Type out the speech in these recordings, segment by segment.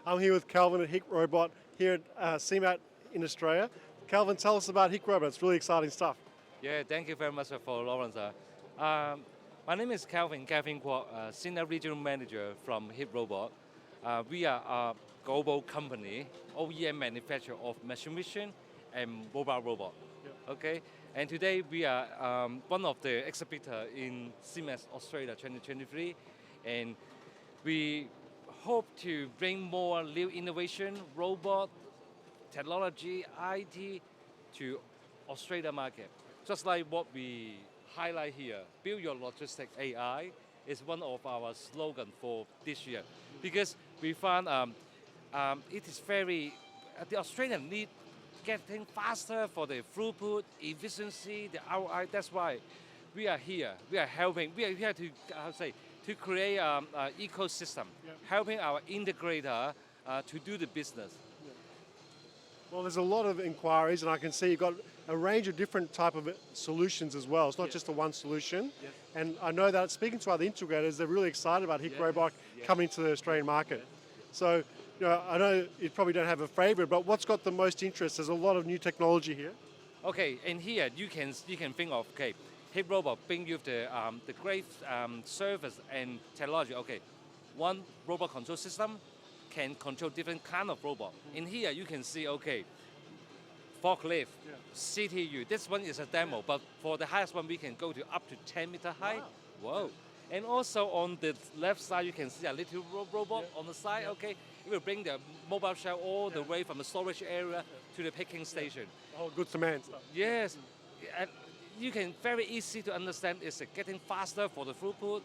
I'm here with Calvin at Hikrobot here at CeMAT in Australia. Calvin, tell us about Hikrobot. It's really exciting stuff. Yeah, thank you very much for Lawrence. My name is Kevin Kwok, Senior Regional Manager from Hikrobot. We are a global company, OEM manufacturer of machine vision and mobile robot. Yeah. Okay, and today we are one of the exhibitors in CeMAT Australia 2023, and we hope to bring more new innovation, robot, technology, IT to Australia market. Just like what we highlight here, build your logistics AI is one of our slogan for this year, because we found it is the Australian need getting faster for the throughput, efficiency, the ROI. That's why we are here. We are helping. We are here to create an ecosystem, helping our integrator to do the business. Well, there's a lot of inquiries, and I can see you've got a range of different type of solutions as well. It's not just a one solution. Yes. And I know that speaking to other integrators, they're really excited about Hikrobot coming to the Australian market. So, I know you probably don't have a favorite, but what's got the most interest? There's a lot of new technology here. Okay, and here you can think of Hikrobot bring you the great service and technology. Okay, one robot control system can control different kind of robot. In here you can see forklift, CTU. This one is a demo, but for the highest one we can go to up to 10-meter high. Wow. Whoa! And also on the left side you can see a little robot on the side. Okay, it will bring the mobile shell all the way from the storage area to the picking station. Oh, good command stuff. Yes, and you can very easy to understand it's getting faster for the throughput.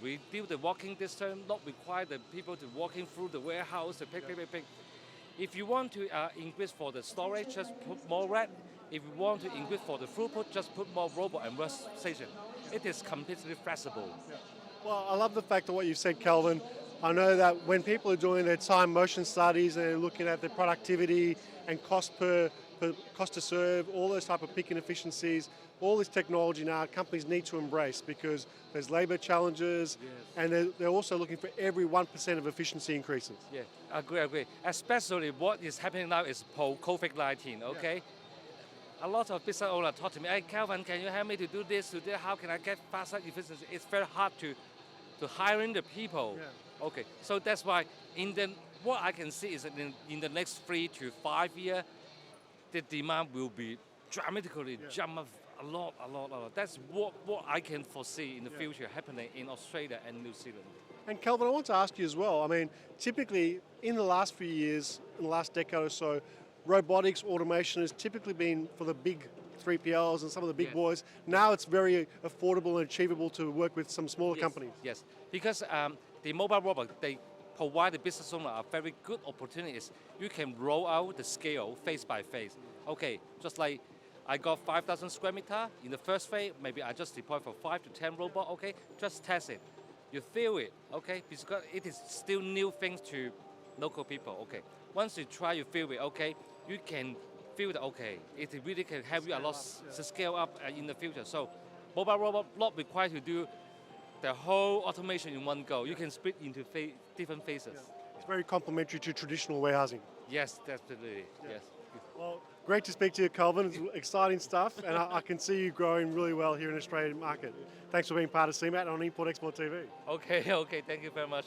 We build the walking distance, not require the people to walking through the warehouse to pick. If you want to increase for the storage, just put more rack. If you want to increase for the throughput, just put more robot and workstation. It is completely flexible. Yeah. Well, I love the fact of what you said, Calvin. I know that when people are doing their time motion studies and they're looking at their productivity and cost to serve, all those type of picking efficiencies, all this technology now companies need to embrace because there's labour challenges and they're also looking for every 1% of efficiency increases. Yeah, agree. Especially what is happening now is COVID-19, okay? A lot of business owners talk to me, hey Calvin, can you help me to do this, how can I get faster efficiency? It's very hard to hiring the people. Yeah. Okay, so that's why what I can see is that in the next 3 to 5 years, the demand will be dramatically jump up a lot. That's what I can foresee in the future happening in Australia and New Zealand. And Calvin, I want to ask you as well, I mean, typically in the last few years, in the last decade or so, robotics, automation has typically been for the big 3PLs and some of the big boys. Now it's very affordable and achievable to work with some smaller companies. Yes, because the mobile robot, they provide the business owner a very good opportunities. You can roll out the scale phase by phase. Okay, just like I got 5,000 square meter in the first phase, maybe I just deploy for 5 to 10 robots, okay, just test it. You feel it, okay, because it is still new things to local people, okay. Once you try, you feel it, okay, you can feel that, okay, it really can help you a lot to scale up in the future. So mobile robot not required to do the whole automation in one go. You can split into different phases. Yeah. It's very complementary to traditional warehousing. Yes, definitely, yes. Well, great to speak to you, Calvin. It's exciting stuff, and I can see you growing really well here in the Australian market. Thanks for being part of CeMAT on Import Export TV. Okay, thank you very much.